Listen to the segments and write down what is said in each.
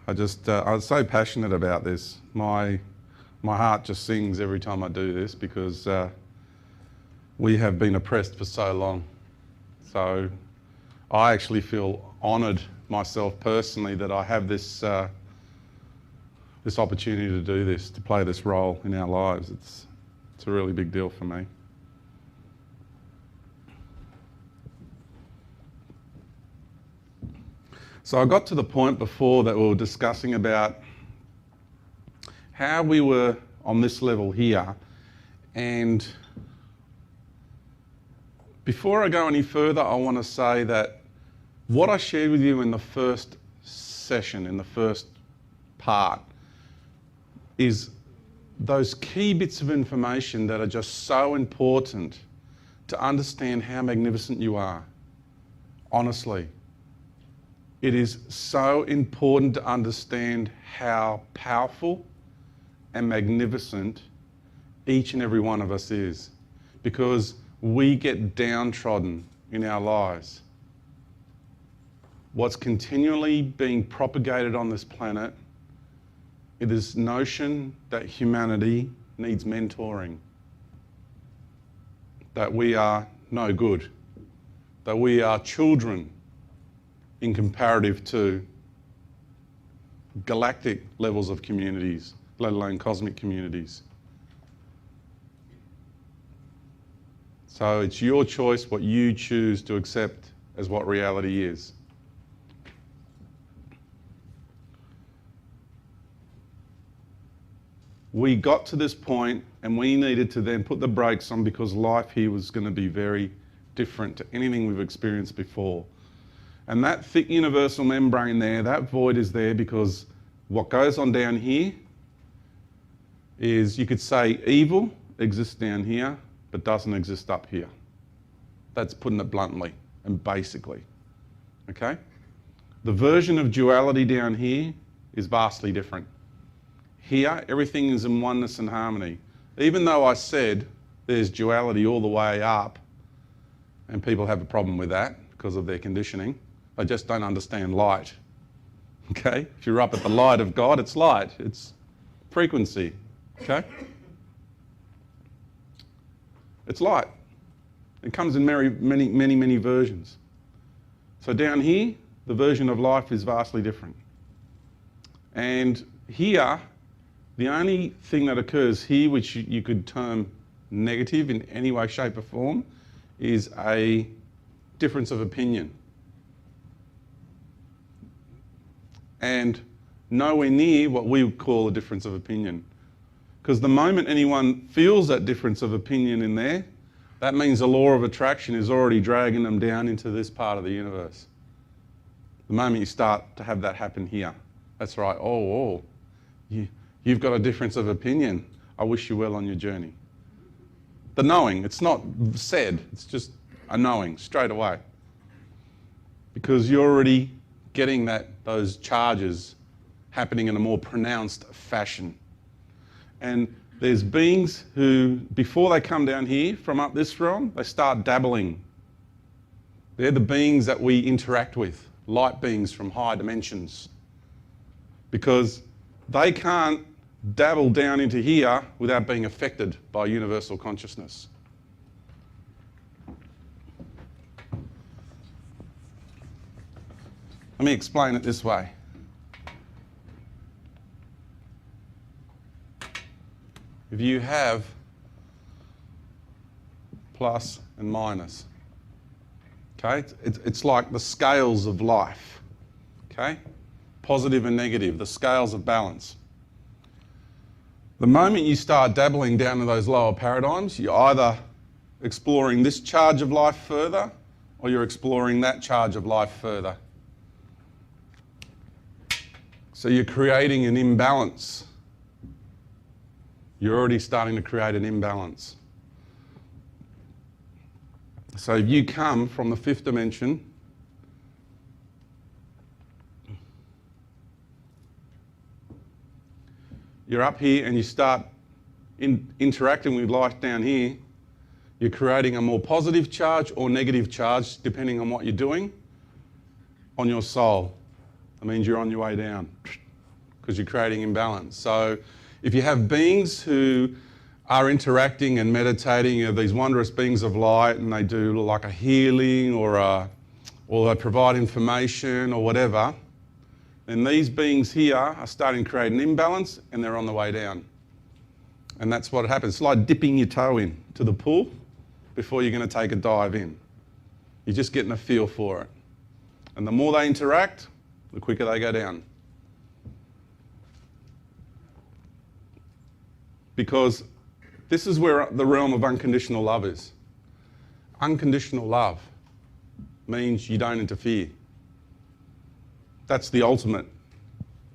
I'm so passionate about this. My heart just sings every time I do this because we have been oppressed for so long. So I actually feel honoured myself personally that I have this this opportunity to do this, to play this role in our lives. It's a really big deal for me. So I got to the point before that we were discussing about how we were on this level here, and before I go any further, I want to say that what I shared with you in the first session, in the first part, is those key bits of information that are just so important to understand how magnificent you are. Honestly. It is so important to understand how powerful and magnificent each and every one of us is, because we get downtrodden in our lives. What's continually being propagated on this planet is this notion that humanity needs mentoring, that we are no good, that we are children in comparative to galactic levels of communities, let alone cosmic communities. So it's your choice what you choose to accept as what reality is. We got to this point and we needed to then put the brakes on because life here was going to be very different to anything we've experienced before. And that thick universal membrane there, that void is there because what goes on down here is, you could say, evil exists down here but doesn't exist up here. That's putting it bluntly and basically. Okay? The version of duality down here is vastly different. Here, everything is in oneness and harmony. Even though I said there's duality all the way up, and people have a problem with that because of their conditioning, they just don't understand light. Okay? If you're up at the light of God, it's light. It's frequency. Okay? It's light. It comes in many versions. So down here, the version of life is vastly different. And here, the only thing that occurs here, which you could term negative in any way, shape or form, is a difference of opinion. And nowhere near what we would call a difference of opinion. Because the moment anyone feels that difference of opinion in there, that means the law of attraction is already dragging them down into this part of the universe. The moment you start to have that happen here, that's right, you've got a difference of opinion. I wish you well on your journey. The knowing, it's not said, it's just a knowing straight away. Because you're already getting those charges happening in a more pronounced fashion. And there's beings who, before they come down here from up this realm, they start dabbling. They're the beings that we interact with, light beings from high dimensions. Because they can't dabble down into here without being affected by universal consciousness. Let me explain it this way. If you have plus and minus, okay, it's like the scales of life, okay? Positive and negative, the scales of balance. The moment you start dabbling down to those lower paradigms, you're either exploring this charge of life further or you're exploring that charge of life further. So you're creating an imbalance. You're already starting to create an imbalance. So if you come from the fifth dimension, you're up here and you start interacting with life down here, you're creating a more positive charge or negative charge, depending on what you're doing, on your soul. That means you're on your way down. because you're creating imbalance. So if you have beings who are interacting and meditating, you know, these wondrous beings of light, and they do like a healing or they provide information or whatever, then these beings here are starting to create an imbalance and they're on the way down. And that's what happens. It's like dipping your toe in to the pool before you're going to take a dive in. You're just getting a feel for it. And the more they interact, the quicker they go down. Because this is where the realm of unconditional love is. Unconditional love means you don't interfere. That's the ultimate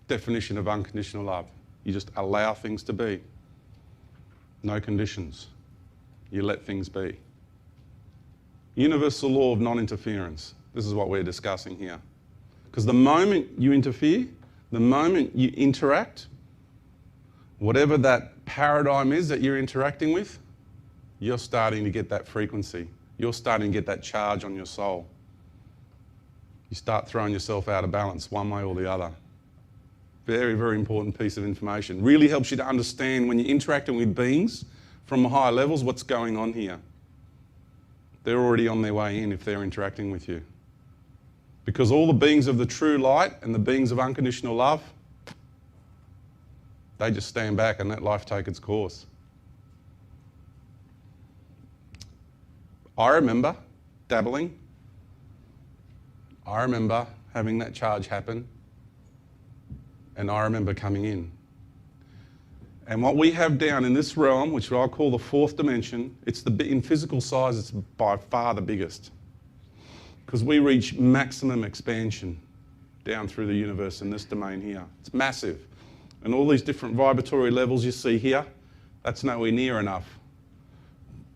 definition of unconditional love. You just allow things to be. No conditions. You let things be. Universal law of non-interference. This is what we're discussing here. Because the moment you interfere, the moment you interact, whatever that paradigm is that you're interacting with, you're starting to get that frequency. You're starting to get that charge on your soul. You start throwing yourself out of balance one way or the other. Very, very important piece of information. Really helps you to understand when you're interacting with beings from higher levels what's going on here. They're already on their way in if they're interacting with you. Because all the beings of the true light and the beings of unconditional love, they just stand back and let life take its course. I remember dabbling. I remember having that charge happen. And I remember coming in. And what we have down in this realm, which I call the fourth dimension, in physical size, it's by far the biggest. Because we reach maximum expansion down through the universe in this domain here. It's massive. And all these different vibratory levels you see here, that's nowhere near enough.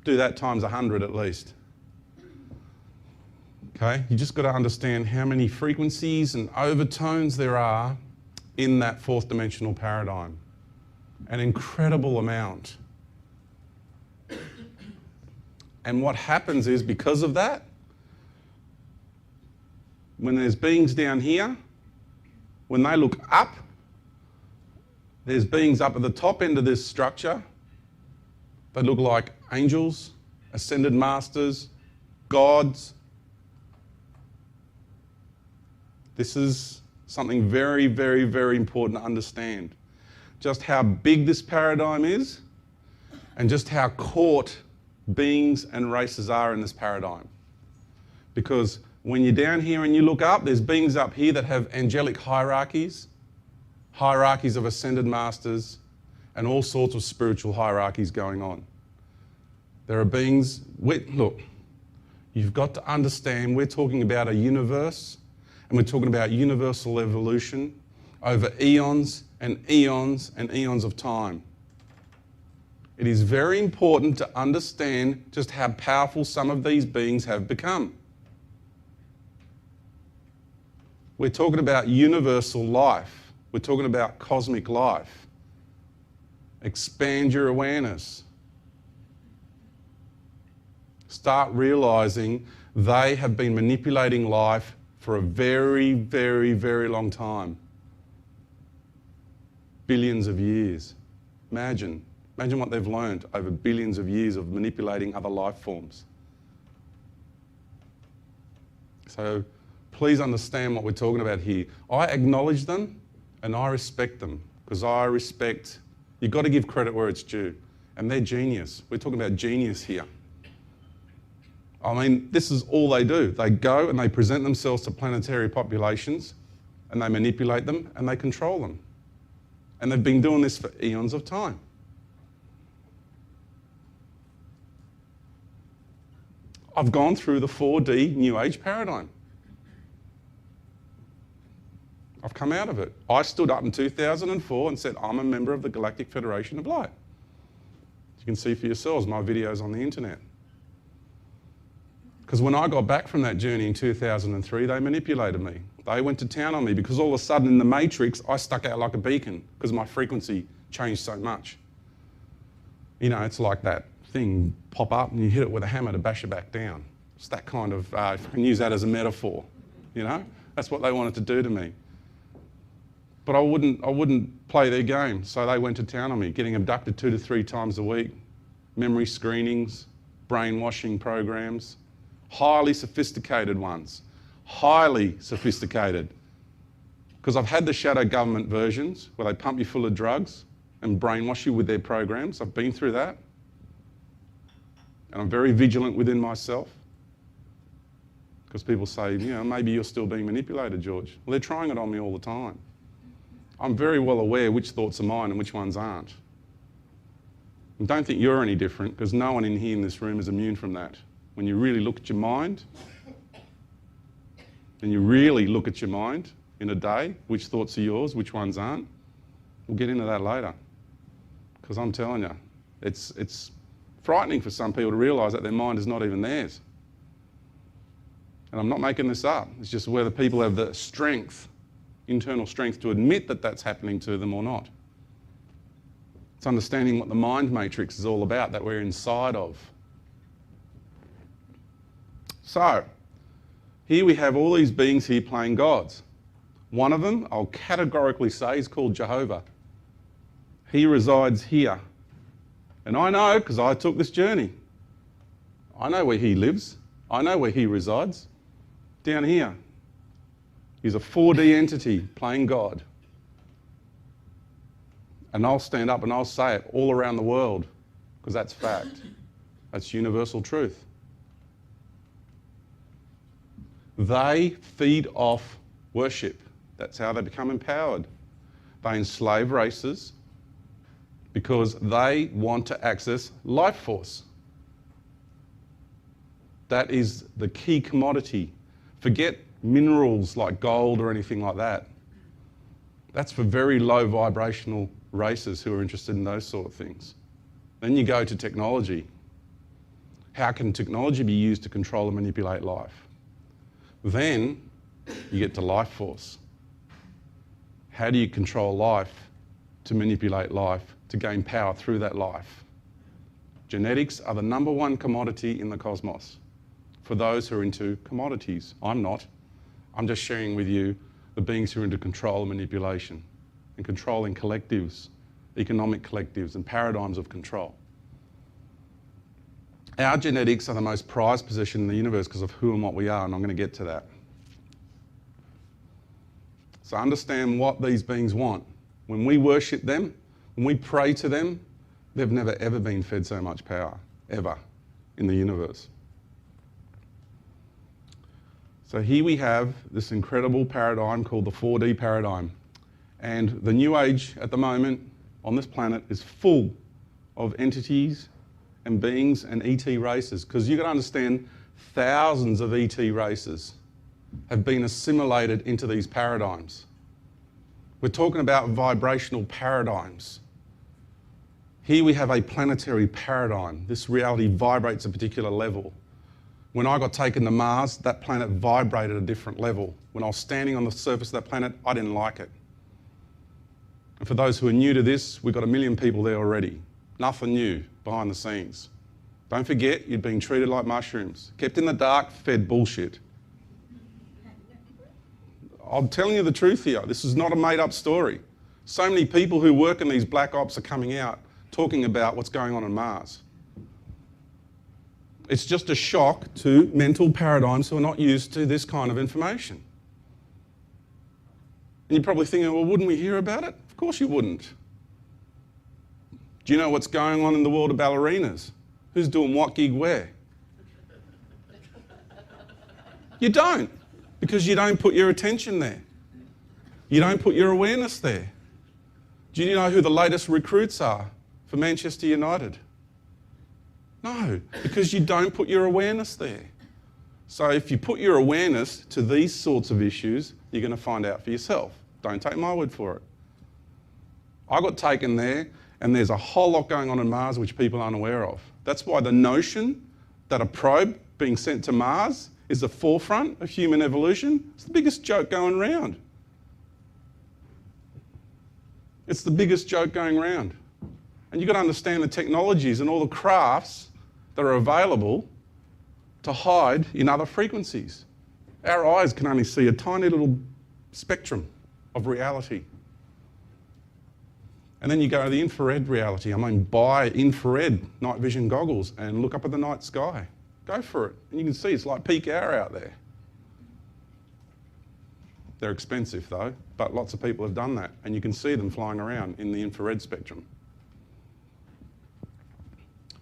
Do that times 100 at least. Okay? You just got to understand how many frequencies and overtones there are in that fourth dimensional paradigm. An incredible amount. And what happens is, because of that, when there's beings down here, when they look up, there's beings up at the top end of this structure. They look like angels, ascended masters, gods. This is something very, very, very important to understand. Just how big this paradigm is and just how caught beings and races are in this paradigm. Because when you're down here and you look up, there's beings up here that have angelic hierarchies, hierarchies of ascended masters, and all sorts of spiritual hierarchies going on. There are beings, look, you've got to understand we're talking about a universe, and we're talking about universal evolution over eons and eons and eons of time. It is very important to understand just how powerful some of these beings have become. We're talking about universal life. We're talking about cosmic life. Expand your awareness. Start realizing they have been manipulating life for a very, very, very long time. Billions of years. Imagine what they've learned over billions of years of manipulating other life forms. So please understand what we're talking about here. I acknowledge them and I respect them, because I respect, you've got to give credit where it's due. And they're genius. We're talking about genius here. I mean, this is all they do. They go and they present themselves to planetary populations and they manipulate them and they control them. And they've been doing this for eons of time. I've gone through the 4D New Age paradigm. I've come out of it. I stood up in 2004 and said, I'm a member of the Galactic Federation of Light. You can see for yourselves my videos on the internet. Because when I got back from that journey in 2003, they manipulated me. They went to town on me because all of a sudden in the matrix, I stuck out like a beacon because my frequency changed so much. You know, it's like that thing pop up and you hit it with a hammer to bash it back down. It's that kind of, if I can use that as a metaphor, you know? That's what they wanted to do to me. But I wouldn't play their game. So they went to town on me, getting abducted 2 to 3 times a week, memory screenings, brainwashing programs, highly sophisticated ones, highly sophisticated. Because I've had the shadow government versions where they pump you full of drugs and brainwash you with their programs. I've been through that. And I'm very vigilant within myself. Because people say, maybe you're still being manipulated, George. Well, they're trying it on me all the time. I'm very well aware which thoughts are mine and which ones aren't. And don't think you're any different, because no one in here in this room is immune from that. When you really look at your mind, and you really look at your mind in a day, which thoughts are yours, which ones aren't, we'll get into that later. Because I'm telling you, it's frightening for some people to realise that their mind is not even theirs. And I'm not making this up. It's just whether people have the strength, internal strength, to admit that that's happening to them or not. It's understanding what the mind matrix is all about, that we're inside of. So, here we have all these beings here playing gods. One of them, I'll categorically say, is called Jehovah. He resides here. And I know, because I took this journey. I know where he lives. I know where he resides. Down here. He's a 4D entity playing God. And I'll stand up and I'll say it all around the world, because that's fact. That's universal truth. They feed off worship. That's how they become empowered. They enslave races because they want to access life force. That is the key commodity. Forget minerals like gold or anything like that. That's for very low vibrational races who are interested in those sort of things. Then you go to technology. How can technology be used to control and manipulate life? Then you get to life force. How do you control life to manipulate life, to gain power through that life? Genetics are the #1 commodity in the cosmos for those who are into commodities. I'm not. I'm just sharing with you the beings who are into control and manipulation and controlling collectives, economic collectives and paradigms of control. Our genetics are the most prized possession in the universe because of who and what we are, and I'm going to get to that. So understand what these beings want. When we worship them, when we pray to them, they've never ever been fed so much power, ever, in the universe. So here we have this incredible paradigm called the 4D paradigm. And the new age at the moment on this planet is full of entities and beings and ET races, because you've got to understand thousands of ET races have been assimilated into these paradigms. We're talking about vibrational paradigms. Here we have a planetary paradigm. This reality vibrates a particular level. When I got taken to Mars, that planet vibrated a different level. When I was standing on the surface of that planet, I didn't like it. And for those who are new to this, we've got 1 million people there already. Nothing new behind the scenes. Don't forget, you're being treated like mushrooms. Kept in the dark, fed bullshit. I'm telling you the truth here. This is not a made-up story. So many people who work in these black ops are coming out talking about what's going on Mars. It's just a shock to mental paradigms who are not used to this kind of information. And you're probably thinking, well, wouldn't we hear about it? Of course you wouldn't. Do you know what's going on in the world of ballerinas? Who's doing what gig where? You don't, because you don't put your attention there. You don't put your awareness there. Do you know who the latest recruits are for Manchester United? No, because you don't put your awareness there. So if you put your awareness to these sorts of issues, you're going to find out for yourself. Don't take my word for it. I got taken there, and there's a whole lot going on Mars which people aren't aware of. That's why the notion that a probe being sent to Mars is the forefront of human evolution. It's the biggest joke going around. It's the biggest joke going around. And you've got to understand the technologies and all the crafts that are available to hide in other frequencies. Our eyes can only see a tiny little spectrum of reality. And then you go to the infrared reality. I mean, buy infrared night vision goggles and look up at the night sky. Go for it. And you can see it's like peak hour out there. They're expensive though, but lots of people have done that. And you can see them flying around in the infrared spectrum.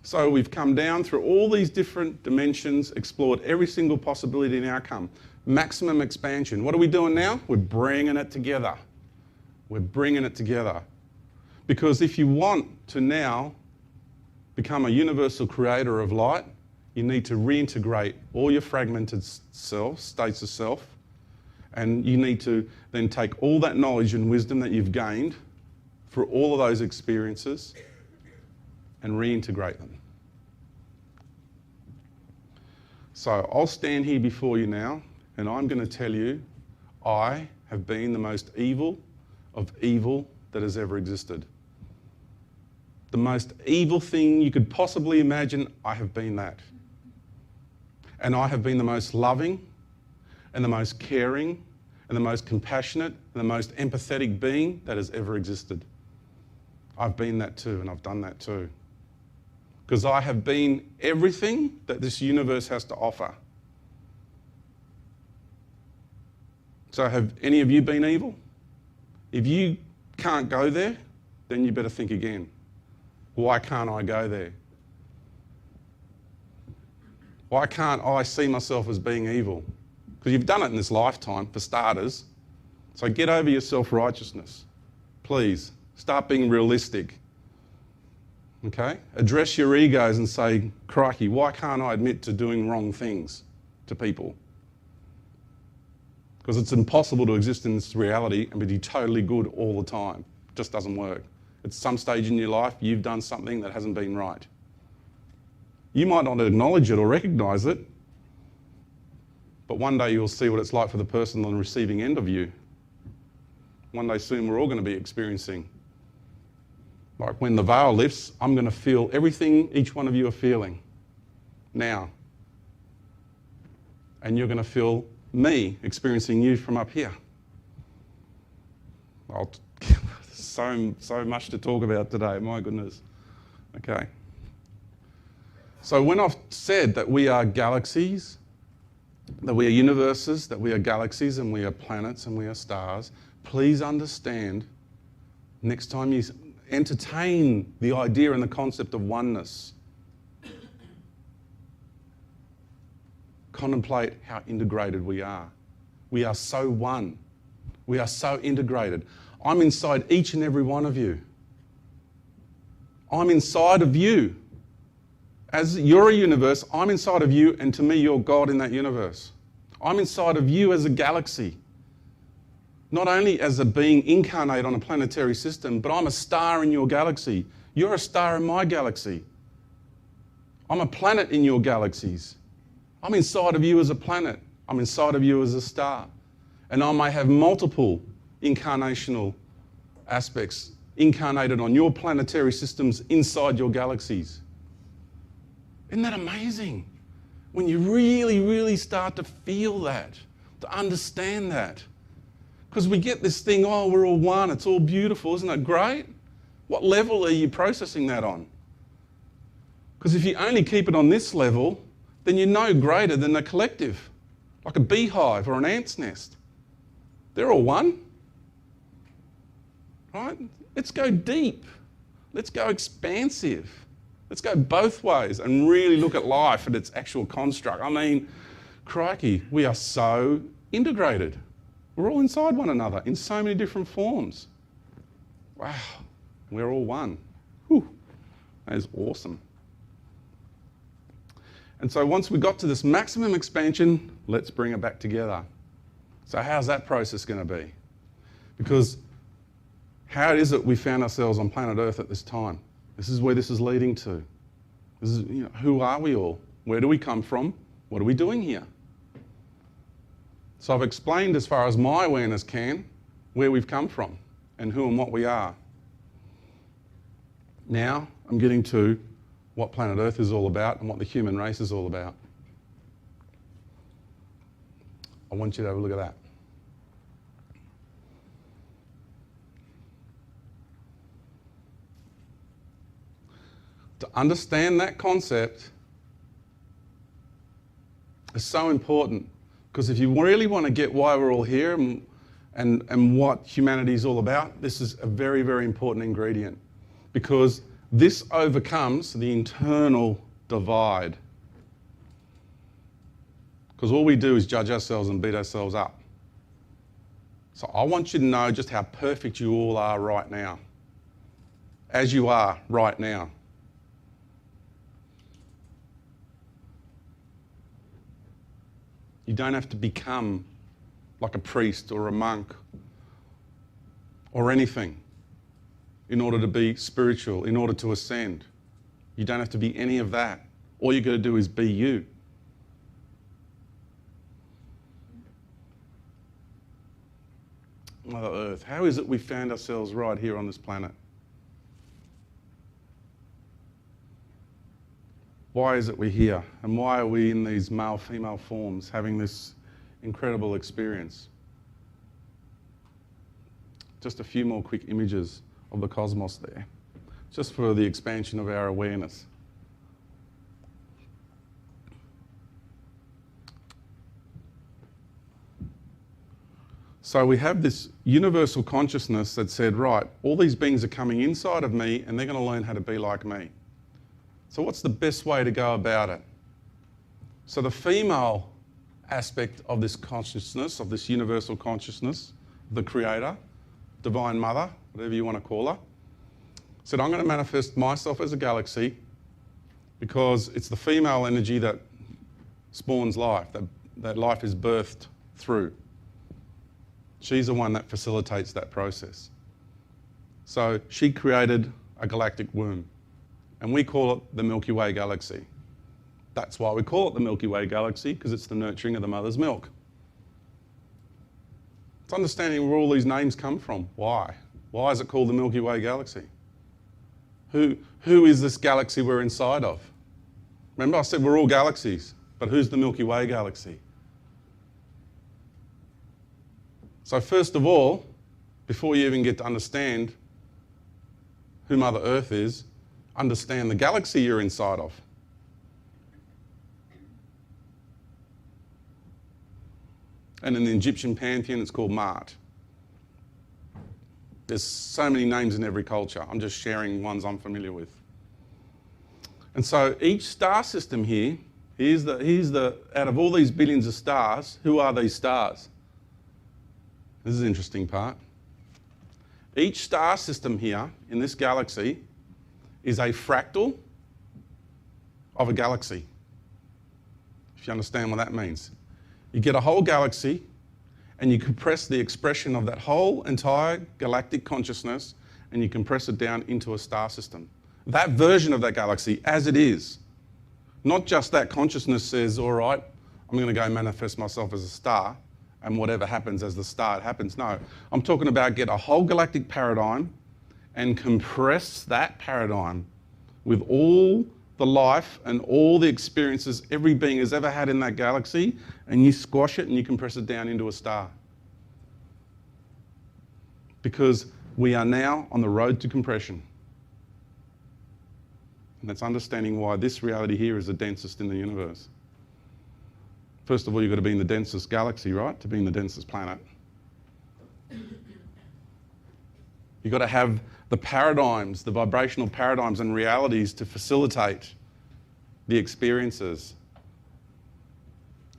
So we've come down through all these different dimensions, explored every single possibility and outcome. Maximum expansion. What are we doing now? We're bringing it together. We're bringing it together. Because if you want to now become a universal creator of light, you need to reintegrate all your fragmented self, states of self, and you need to then take all that knowledge and wisdom that you've gained through all of those experiences and reintegrate them. So I'll stand here before you now and I'm going to tell you I have been the most evil of evil that has ever existed. The most evil thing you could possibly imagine, I have been that. And I have been the most loving and the most caring and the most compassionate and the most empathetic being that has ever existed. I've been that too, and I've done that too. Because I have been everything that this universe has to offer. So have any of you been evil? If you can't go there, then you better think again. Why can't I go there? Why can't I see myself as being evil? Because you've done it in this lifetime, for starters. So get over your self-righteousness. Please, start being realistic. Okay? Address your egos and say, crikey, why can't I admit to doing wrong things to people? Because it's impossible to exist in this reality and be totally good all the time. It just doesn't work. At some stage in your life, you've done something that hasn't been right. You might not acknowledge it or recognise it, but one day you'll see what it's like for the person on the receiving end of you. One day soon we're all going to be experiencing. Like when the veil lifts, I'm going to feel everything each one of you are feeling now. And you're going to feel me experiencing you from up here. So much to talk about today, my goodness. Okay. So when I've said that we are galaxies, that we are universes, that we are galaxies and we are planets and we are stars, please understand, next time you entertain the idea and the concept of oneness, contemplate how integrated we are. We are so one. We are so integrated. I'm inside each and every one of you. I'm inside of you. As you're a universe, I'm inside of you, and to me, you're God in that universe. I'm inside of you as a galaxy. Not only as a being incarnate on a planetary system, but I'm a star in your galaxy. You're a star in my galaxy. I'm a planet in your galaxies. I'm inside of you as a planet. I'm inside of you as a star. And I may have multiple incarnational aspects incarnated on your planetary systems inside your galaxies. Isn't that amazing? When you really, really start to feel that, to understand that. Because we get this thing, oh, we're all one, it's all beautiful, isn't it great? What level are you processing that on? Because if you only keep it on this level, then you're no greater than the collective, like a beehive or an ant's nest. They're all one, right? Let's go deep. Let's go expansive. Let's go both ways and really look at life and its actual construct. I mean, crikey, we are so integrated. We're all inside one another in so many different forms. Wow, we're all one. Whew, that is awesome. And so once we got to this maximum expansion, let's bring it back together. So how's that process going to be? Because how is it we found ourselves on planet Earth at this time? This is where this is leading to. This is, who are we all? Where do we come from? What are we doing here? So I've explained as far as my awareness can where we've come from and who and what we are. Now I'm getting to what planet Earth is all about and what the human race is all about. I want you to have a look at that. To understand that concept is so important, because if you really want to get why we're all here and what humanity is all about, this is a very, very important ingredient, because this overcomes the internal divide. Because all we do is judge ourselves and beat ourselves up. So I want you to know just how perfect you all are right now, as you are right now. You don't have to become like a priest or a monk or anything in order to be spiritual, in order to ascend. You don't have to be any of that. All you got to do is be you. Mother Earth, how is it we found ourselves right here on this planet? Why is it we're here? And why are we in these male-female forms having this incredible experience? Just a few more quick images of the cosmos there, just for the expansion of our awareness. So we have this universal consciousness that said, right, all these beings are coming inside of me and they're going to learn how to be like me. So what's the best way to go about it? So the female aspect of this consciousness, of this universal consciousness, the Creator, Divine Mother, whatever you want to call her, said, I'm going to manifest myself as a galaxy, because it's the female energy that spawns life, that life is birthed through. She's the one that facilitates that process. So she created a galactic womb, and we call it the Milky Way galaxy. That's why we call it the Milky Way galaxy, because it's the nurturing of the mother's milk. It's understanding where all these names come from. Why? Why is it called the Milky Way galaxy? Who is this galaxy we're inside of? Remember I said we're all galaxies, but who's the Milky Way galaxy? So first of all, before you even get to understand who Mother Earth is, understand the galaxy you're inside of. And in the Egyptian pantheon, it's called Ma'at. There's so many names in every culture. I'm just sharing ones I'm familiar with. And so each star system here, here's the out of all these billions of stars, who are these stars? This is the interesting part. Each star system here in this galaxy is a fractal of a galaxy, if you understand what that means. You get a whole galaxy and you compress the expression of that whole entire galactic consciousness and you compress it down into a star system. That version of that galaxy as it is. Not just that consciousness says, all right, I'm going to go manifest myself as a star and whatever happens as the star, it happens. No, I'm talking about get a whole galactic paradigm and compress that paradigm with all the life and all the experiences every being has ever had in that galaxy, and you squash it and you compress it down into a star. Because we are now on the road to compression. And that's understanding why this reality here is the densest in the universe. First of all, you've got to be in the densest galaxy, right, to be in the densest planet. You've got to have the paradigms, the vibrational paradigms and realities to facilitate the experiences.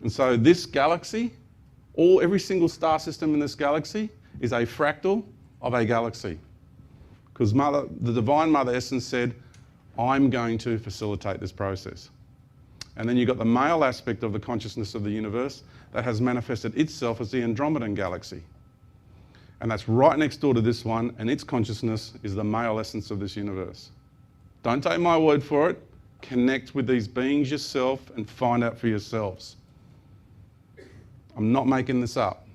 And so this galaxy, every single star system in this galaxy is a fractal of a galaxy. Because the Divine Mother Essence said, I'm going to facilitate this process. And then you've got the male aspect of the consciousness of the universe that has manifested itself as the Andromedan galaxy. And that's right next door to this one, and its consciousness is the male essence of this universe. Don't take my word for it. Connect with these beings yourself and find out for yourselves. I'm not making this up.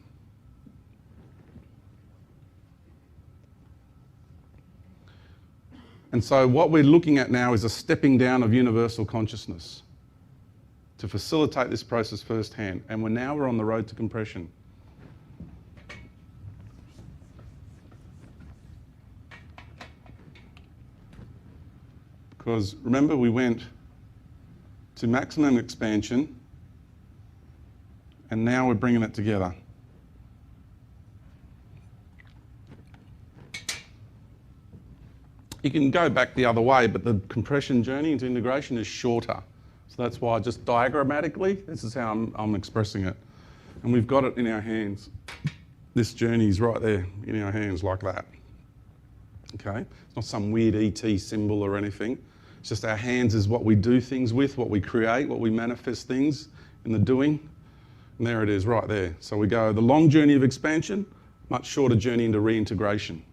And so what we're looking at now is a stepping down of universal consciousness to facilitate this process firsthand. And we're on the road to compression. Because remember, we went to maximum expansion, and now we're bringing it together. You can go back the other way, but the compression journey into integration is shorter. So that's why just diagrammatically, this is how I'm expressing it. And we've got it in our hands. This journey is right there in our hands like that. Okay? It's not some weird ET symbol or anything. It's just our hands is what we do things with, what we create, what we manifest things in the doing. And there it is right there. So we go the long journey of expansion, much shorter journey into reintegration.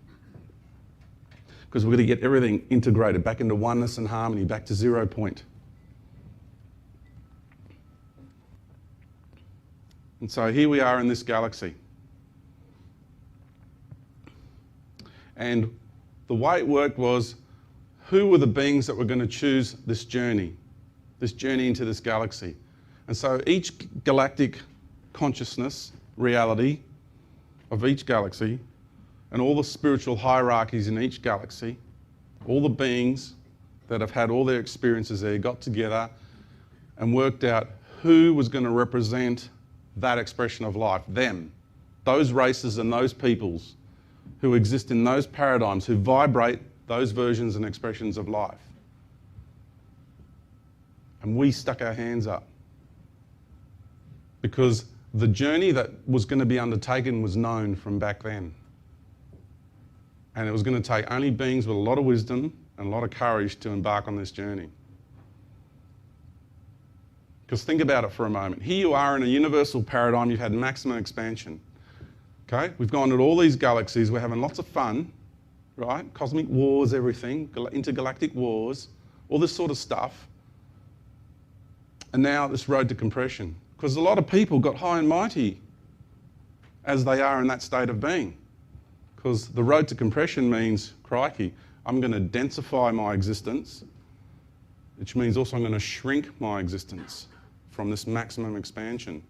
Because we're going to get everything integrated back into oneness and harmony, back to 0 point. And so here we are in this galaxy. And the way it worked was, who were the beings that were going to choose this journey into this galaxy? And so each galactic consciousness, reality of each galaxy, and all the spiritual hierarchies in each galaxy, all the beings that have had all their experiences there, got together and worked out who was going to represent that expression of life, them, those races and those peoples who exist in those paradigms, who vibrate those versions and expressions of life. And we stuck our hands up because the journey that was going to be undertaken was known from back then. And it was going to take only beings with a lot of wisdom and a lot of courage to embark on this journey. Because think about it for a moment. Here you are in a universal paradigm, you've had maximum expansion. Okay? We've gone to all these galaxies, we're having lots of fun, right? Cosmic wars, everything, intergalactic wars, all this sort of stuff. And now this road to compression. Because a lot of people got high and mighty as they are in that state of being. Because the road to compression means, crikey, I'm going to densify my existence, which means also I'm going to shrink my existence from this maximum expansion.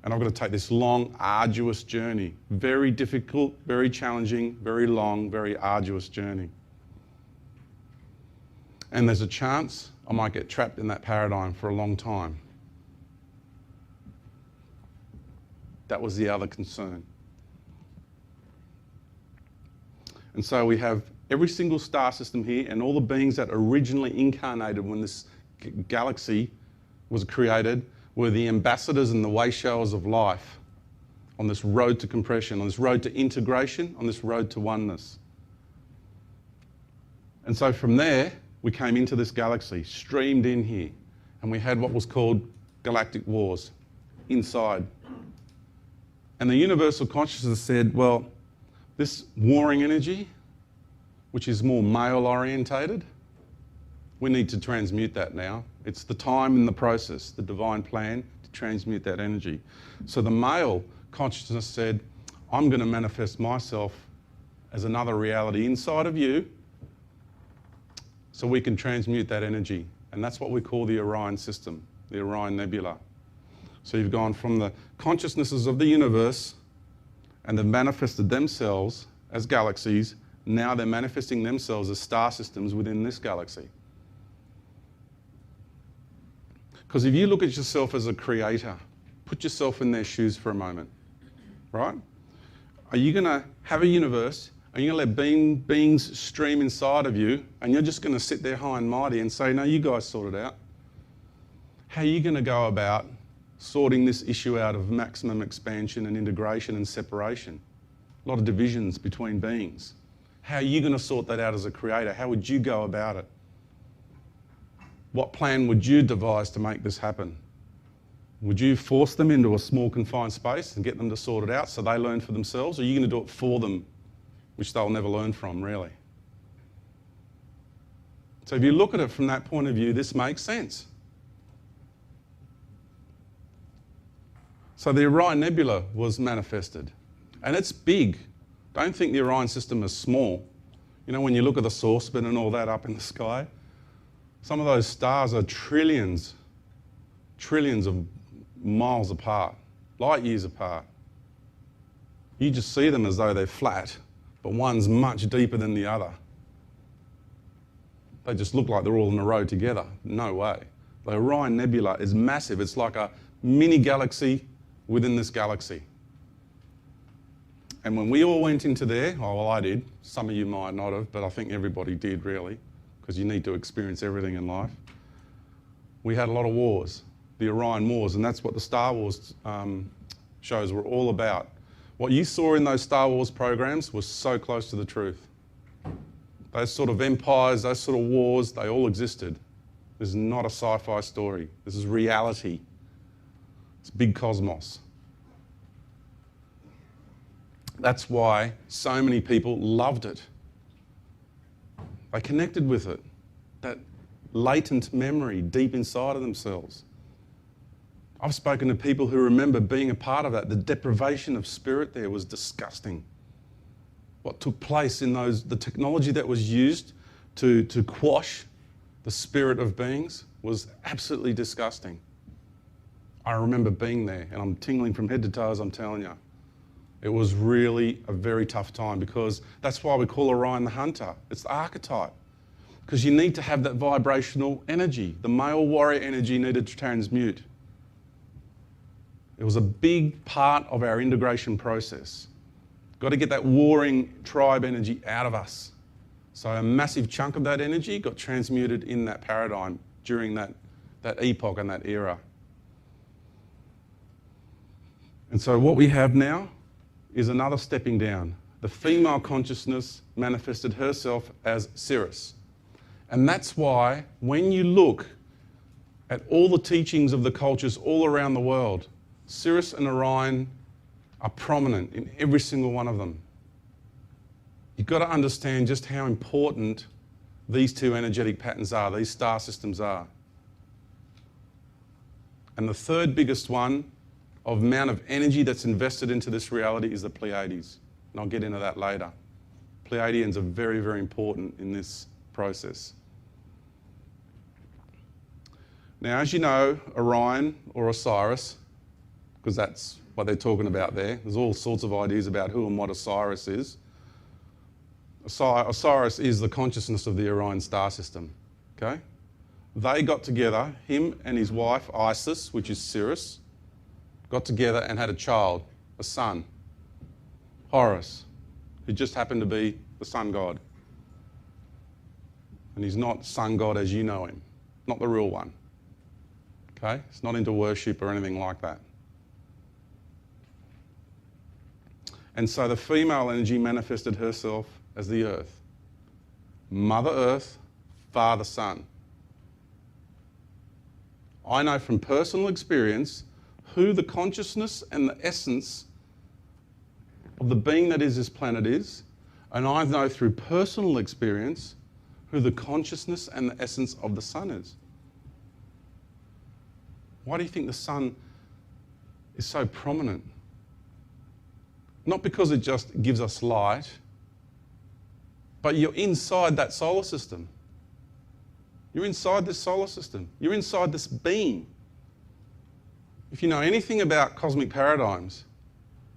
And I've got to take this long, arduous journey. Very difficult, very challenging, very long, very arduous journey. And there's a chance I might get trapped in that paradigm for a long time. That was the other concern. And so we have every single star system here and all the beings that originally incarnated when this galaxy was created were the ambassadors and the way showers of life on this road to compression, on this road to integration, on this road to oneness. And so from there, we came into this galaxy, streamed in here, and we had what was called galactic wars inside. And the universal consciousness said, well, this warring energy, which is more male-orientated, we need to transmute that now. It's the time and the process, the divine plan to transmute that energy. So the male consciousness said, I'm going to manifest myself as another reality inside of you so we can transmute that energy. And that's what we call the Orion system, the Orion Nebula. So you've gone from the consciousnesses of the universe and they've manifested themselves as galaxies. Now they're manifesting themselves as star systems within this galaxy. Because if you look at yourself as a creator, put yourself in their shoes for a moment, right? Are you going to have a universe, are you going to let beings stream inside of you, and you're just going to sit there high and mighty and say, no, you guys sort it out? How are you going to go about sorting this issue out of maximum expansion and integration and separation? A lot of divisions between beings. How are you going to sort that out as a creator? How would you go about it? What plan would you devise to make this happen? Would you force them into a small confined space and get them to sort it out so they learn for themselves? Or are you going to do it for them, which they'll never learn from, really? So if you look at it from that point of view, this makes sense. So the Orion Nebula was manifested. And it's big. Don't think the Orion system is small. You know, when you look at the saucepan and all that up in the sky, some of those stars are trillions of miles apart, light years apart. You just see them as though they're flat, but one's much deeper than the other. They just look like they're all in a row together. No way. The Orion Nebula is massive. It's like a mini galaxy within this galaxy. And when we all went into there, oh, well, I did. Some of you might not have, but I think everybody did, really, because you need to experience everything in life. We had a lot of wars, the Orion Wars, and that's what the Star Wars shows were all about. What you saw in those Star Wars programs was so close to the truth. Those sort of empires, those sort of wars, they all existed. This is not a sci-fi story. This is reality. It's big cosmos. That's why so many people loved it. They connected with it. That latent memory deep inside of themselves. I've spoken to people who remember being a part of that. The deprivation of spirit there was disgusting. What took place in the technology that was used to quash the spirit of beings was absolutely disgusting. I remember being there, and I'm tingling from head to toe as I'm telling you. It was really a very tough time, because that's why we call Orion the hunter. It's the archetype. Because you need to have that vibrational energy. The male warrior energy needed to transmute. It was a big part of our integration process. Got to get that warring tribe energy out of us. So a massive chunk of that energy got transmuted in that paradigm during that epoch and that era. And so what we have now is another stepping down. The female consciousness manifested herself as Cirrus. And that's why when you look at all the teachings of the cultures all around the world, Cirrus and Orion are prominent in every single one of them. You've got to understand just how important these two energetic patterns are, these star systems are. And the third biggest one of amount of energy that's invested into this reality is the Pleiades. And I'll get into that later. Pleiadians are very, very important in this process. Now, as you know, Orion or Osiris, because that's what they're talking about there, there's all sorts of ideas about who and what Osiris is. Osiris is the consciousness of the Orion star system, okay? They got together, him and his wife Isis, which is Cirrus, got together and had a child, a son, Horus, who just happened to be the sun god. And he's not sun god as you know him, not the real one, okay? It's not into worship or anything like that. And so the female energy manifested herself as the earth. Mother Earth, Father Sun. I know from personal experience who the consciousness and the essence of the being that is this planet is, and I know through personal experience who the consciousness and the essence of the sun is. Why do you think the sun is so prominent? Not because it just gives us light, but you're inside that solar system. You're inside this solar system. You're inside this being. If you know anything about cosmic paradigms,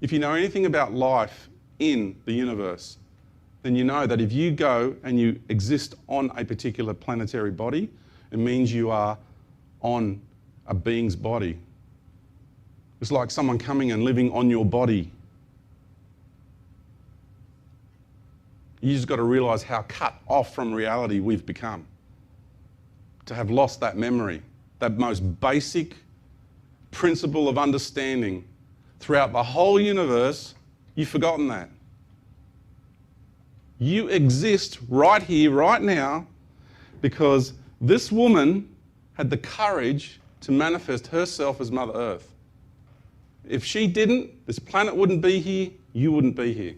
if you know anything about life in the universe, then you know that if you go and you exist on a particular planetary body, it means you are on a being's body. It's like someone coming and living on your body. You just got to realise how cut off from reality we've become. To have lost that memory, that most basic principle of understanding throughout the whole universe, you've forgotten that. You exist right here, right now, because this woman had the courage to manifest herself as Mother Earth. If she didn't, this planet wouldn't be here, you wouldn't be here.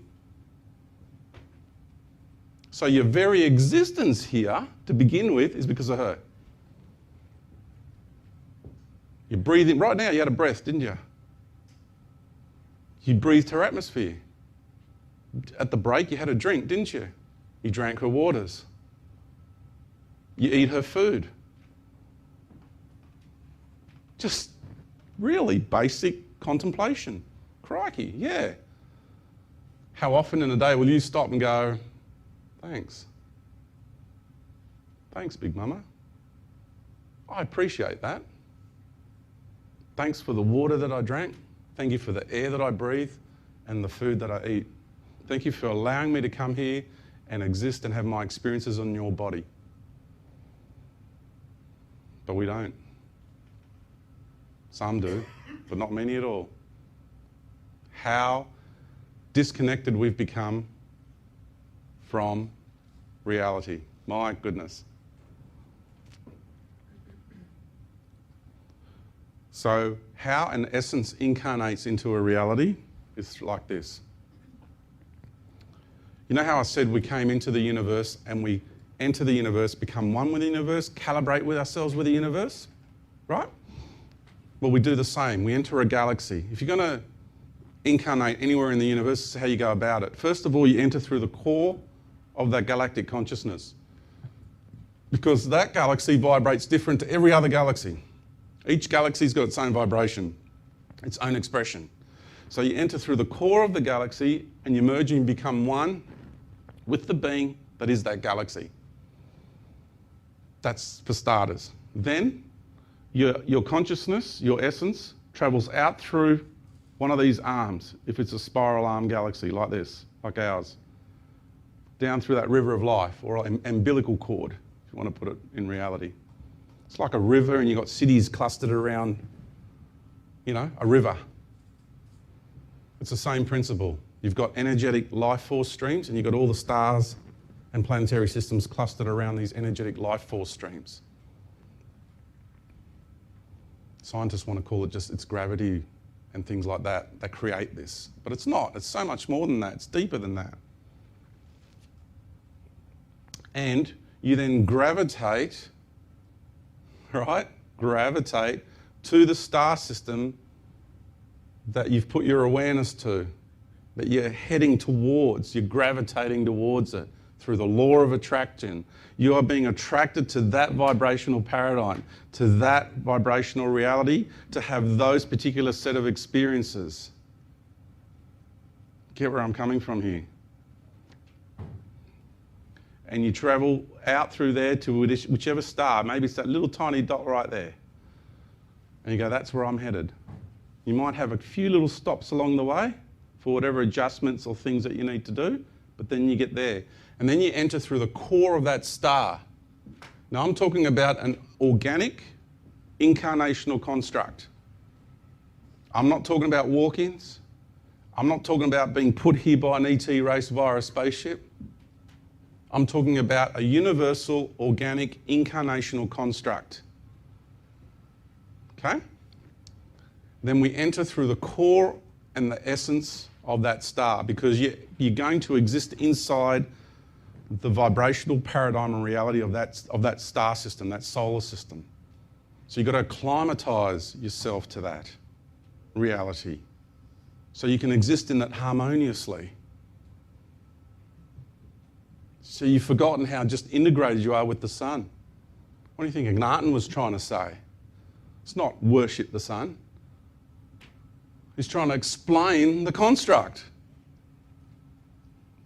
So your very existence here, to begin with, is because of her. You're breathing, right now you had a breath, didn't you? You breathed her atmosphere. At the break you had a drink, didn't you? You drank her waters. You eat her food. Just really basic contemplation. Crikey, yeah. How often in a day will you stop and go, thanks? Thanks, Big Mama. I appreciate that. Thanks for the water that I drank. Thank you for the air that I breathe and the food that I eat. Thank you for allowing me to come here and exist and have my experiences on your body. But we don't. Some do, but not many at all. How disconnected we've become from reality. My goodness. So how an essence incarnates into a reality is like this. You know how I said we came into the universe and we enter the universe, become one with the universe, calibrate with ourselves with the universe, right? Well, we do the same. We enter a galaxy. If you're going to incarnate anywhere in the universe, this is how you go about it. First of all, you enter through the core of that galactic consciousness, because that galaxy vibrates different to every other galaxy. Each galaxy's got its own vibration, its own expression. So you enter through the core of the galaxy and you merge and become one with the being that is that galaxy. That's for starters. Then your consciousness, your essence, travels out through one of these arms, if it's a spiral arm galaxy like this, like ours, down through that river of life, or an umbilical cord, if you want to put it in reality. It's like a river and you've got cities clustered around, you know, a river. It's the same principle. You've got energetic life force streams and you've got all the stars and planetary systems clustered around these energetic life force streams. Scientists want to call it just its gravity and things like that that create this. But it's not. It's so much more than that. It's deeper than that. And you then gravitate, right? Gravitate to the star system that you've put your awareness to, that you're heading towards, you're gravitating towards it through the law of attraction. You are being attracted to that vibrational paradigm, to that vibrational reality, to have those particular set of experiences. Get where I'm coming from here? And you travel out through there to whichever star, maybe it's that little tiny dot right there. And you go, that's where I'm headed. You might have a few little stops along the way for whatever adjustments or things that you need to do, but then you get there. And then you enter through the core of that star. Now I'm talking about an organic, incarnational construct. I'm not talking about walk-ins. I'm not talking about being put here by an ET race via a spaceship. I'm talking about a universal, organic, incarnational construct. Okay? Then we enter through the core and the essence of that star, because you're going to exist inside the vibrational paradigm and reality of that star system, that solar system. So you've got to acclimatise yourself to that reality so you can exist in that harmoniously. So you've forgotten how just integrated you are with the sun. What do you think Akhenaten was trying to say? It's not worship the sun. He's trying to explain the construct.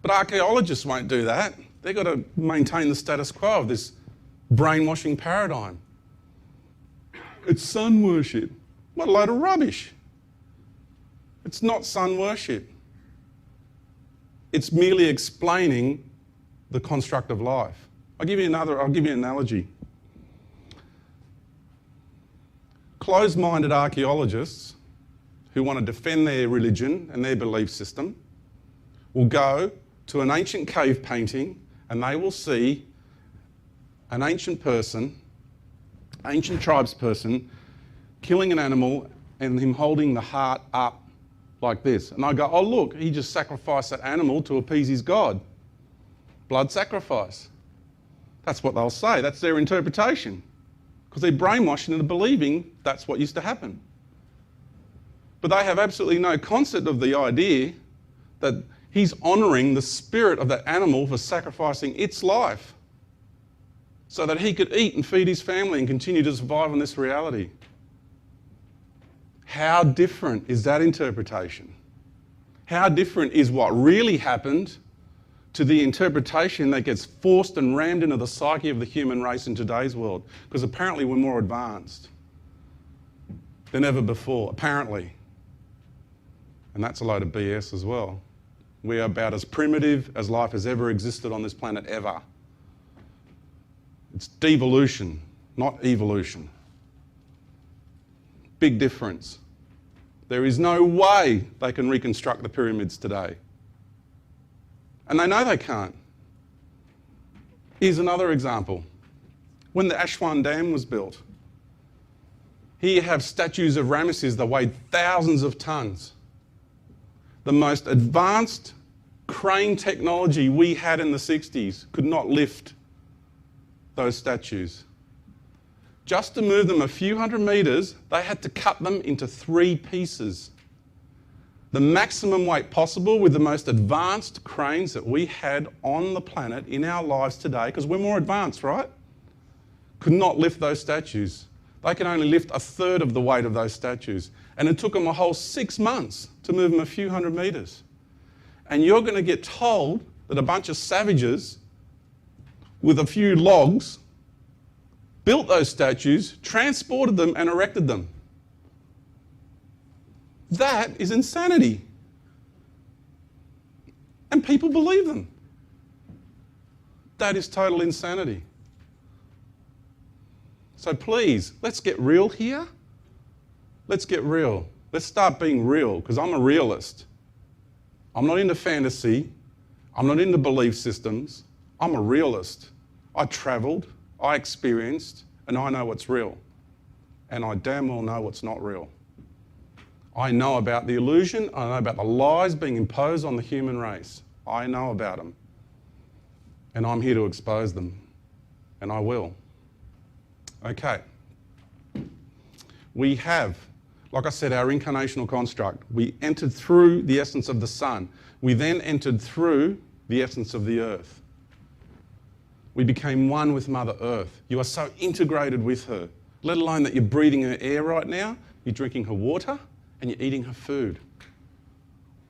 But archaeologists won't do that. They've got to maintain the status quo of this brainwashing paradigm. It's sun worship. What a load of rubbish. It's not sun worship. It's merely explaining the construct of life. I'll give you an analogy. Closed-minded archaeologists who want to defend their religion and their belief system will go to an ancient cave painting and they will see an ancient person, ancient tribesperson, killing an animal and him holding the heart up like this. And I go, oh look, he just sacrificed that animal to appease his god. Blood sacrifice. That's what they'll say. That's their interpretation. Because they're brainwashed into believing that's what used to happen. But they have absolutely no concept of the idea that he's honouring the spirit of that animal for sacrificing its life so that he could eat and feed his family and continue to survive in this reality. How different is that interpretation? How different is what really happened to the interpretation that gets forced and rammed into the psyche of the human race in today's world. Because apparently we're more advanced than ever before, apparently. And that's a load of BS as well. We are about as primitive as life has ever existed on this planet, ever. It's devolution, not evolution. Big difference. There is no way they can reconstruct the pyramids today. And they know they can't. Here's another example. When the Aswan Dam was built, here you have statues of Ramesses that weighed thousands of tons. The most advanced crane technology we had in the 60s could not lift those statues. Just to move them a few hundred metres, they had to cut them into 3 pieces. The maximum weight possible with the most advanced cranes that we had on the planet in our lives today, because we're more advanced, right? Could not lift those statues. They can only lift a third of the weight of those statues. And it took them a whole 6 months to move them a few hundred metres. And you're going to get told that a bunch of savages with a few logs built those statues, transported them and erected them. That is insanity. And people believe them. That is total insanity. So please, let's get real here. Let's get real. Let's start being real, because I'm a realist. I'm not into fantasy. I'm not into belief systems. I'm a realist. I travelled, I experienced, and I know what's real. And I damn well know what's not real. I know about the illusion. I know about the lies being imposed on the human race. I know about them. And I'm here to expose them. And I will. Okay. We have, like I said, our incarnational construct. We entered through the essence of the sun. We then entered through the essence of the earth. We became one with Mother Earth. You are so integrated with her, let alone that you're breathing her air right now, you're drinking her water, and you're eating her food.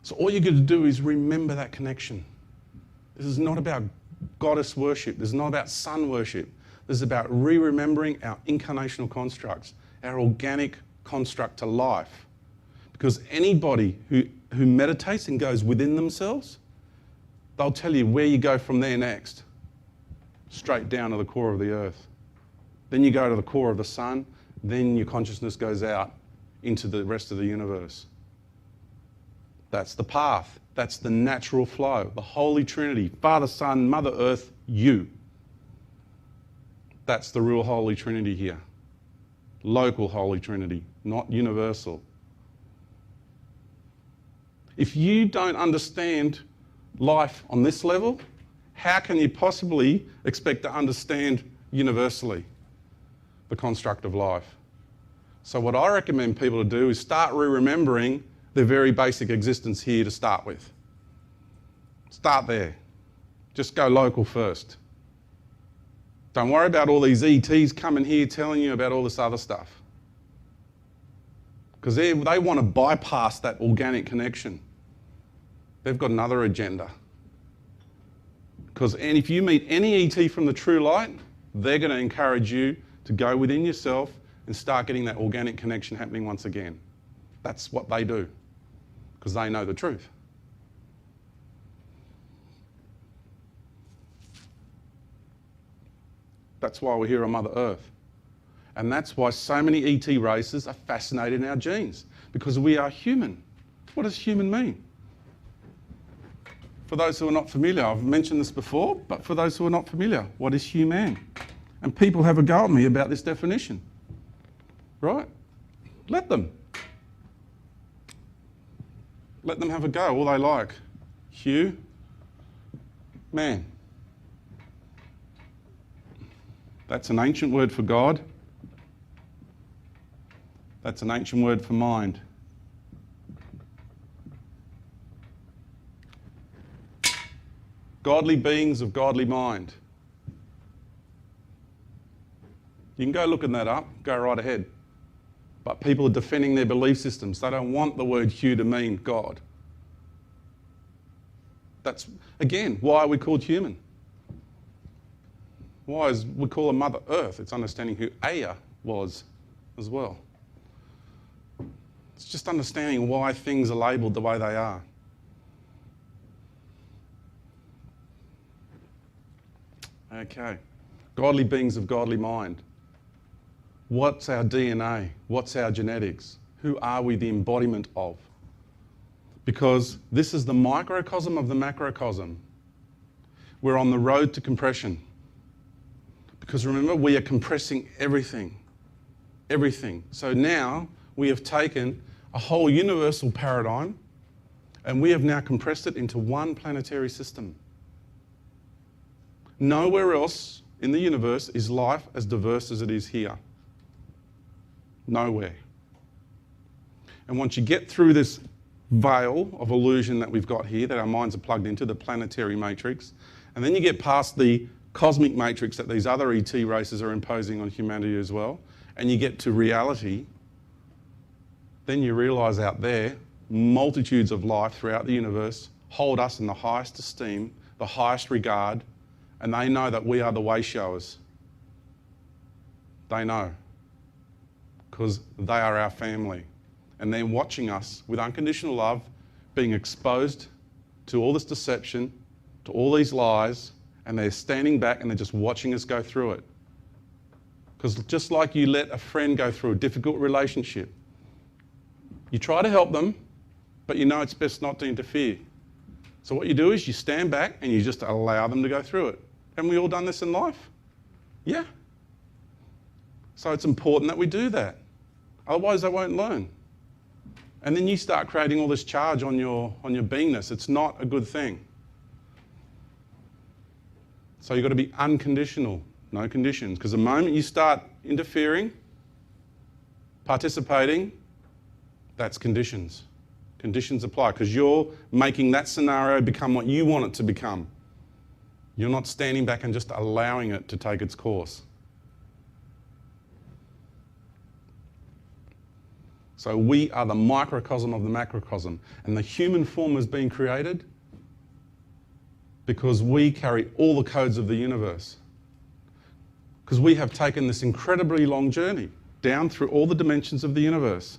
So all you're going to do is remember that connection. This is not about goddess worship. This is not about sun worship. This is about re-remembering our incarnational constructs, our organic construct to life. Because anybody who meditates and goes within themselves, they'll tell you where you go from there next. Straight down to the core of the earth. Then you go to the core of the sun, then your consciousness goes out into the rest of the universe. That's the path. That's the natural flow. The Holy Trinity, Father, Son, Mother Earth, you. That's the real Holy Trinity here. Local Holy Trinity, not universal. If you don't understand life on this level, how can you possibly expect to understand universally the construct of life? So what I recommend people to do is start re-remembering their very basic existence here to start with. Start there. Just go local first. Don't worry about all these ETs coming here telling you about all this other stuff. Because they want to bypass that organic connection. They've got another agenda. And if you meet any ET from the true light, they're going to encourage you to go within yourself and start getting that organic connection happening once again. That's what they do, because they know the truth. That's why we're here on Mother Earth. And that's why so many ET races are fascinated in our genes, because we are human. What does human mean? For those who are not familiar, I've mentioned this before, but for those who are not familiar, what is human? And people have a go at me about this definition. Right? Let them. Let them have a go, all they like. Man. That's an ancient word for God. That's an ancient word for mind. Godly beings of godly mind. You can go looking that up, go right ahead. But people are defending their belief systems. They don't want the word Hugh to mean God. That's, again, why are we called human? Why is we call a Mother Earth? It's understanding who Aya was as well. It's just understanding why things are labelled the way they are. Okay. Godly beings of godly mind. What's our DNA? What's our genetics? Who are we the embodiment of? Because this is the microcosm of the macrocosm. We're on the road to compression. Because remember, we are compressing everything. Everything. So now we have taken a whole universal paradigm and we have now compressed it into one planetary system. Nowhere else in the universe is life as diverse as it is here. Nowhere. And once you get through this veil of illusion that we've got here, that our minds are plugged into, the planetary matrix, and then you get past the cosmic matrix that these other ET races are imposing on humanity as well, and you get to reality, then you realise out there, multitudes of life throughout the universe hold us in the highest esteem, the highest regard, and they know that we are the way showers. They know. Because they are our family. And they're watching us with unconditional love, being exposed to all this deception, to all these lies, and they're standing back and they're just watching us go through it. Because just like you let a friend go through a difficult relationship, you try to help them, but you know it's best not to interfere. So what you do is you stand back and you just allow them to go through it. Haven't we all done this in life? Yeah. So it's important that we do that. Otherwise they won't learn. And then you start creating all this charge on your beingness. It's not a good thing. So you've got to be unconditional, no conditions. Because the moment you start interfering, participating, that's conditions. Conditions apply because you're making that scenario become what you want it to become. You're not standing back and just allowing it to take its course. So we are the microcosm of the macrocosm. And the human form has been created because we carry all the codes of the universe. Because we have taken this incredibly long journey down through all the dimensions of the universe.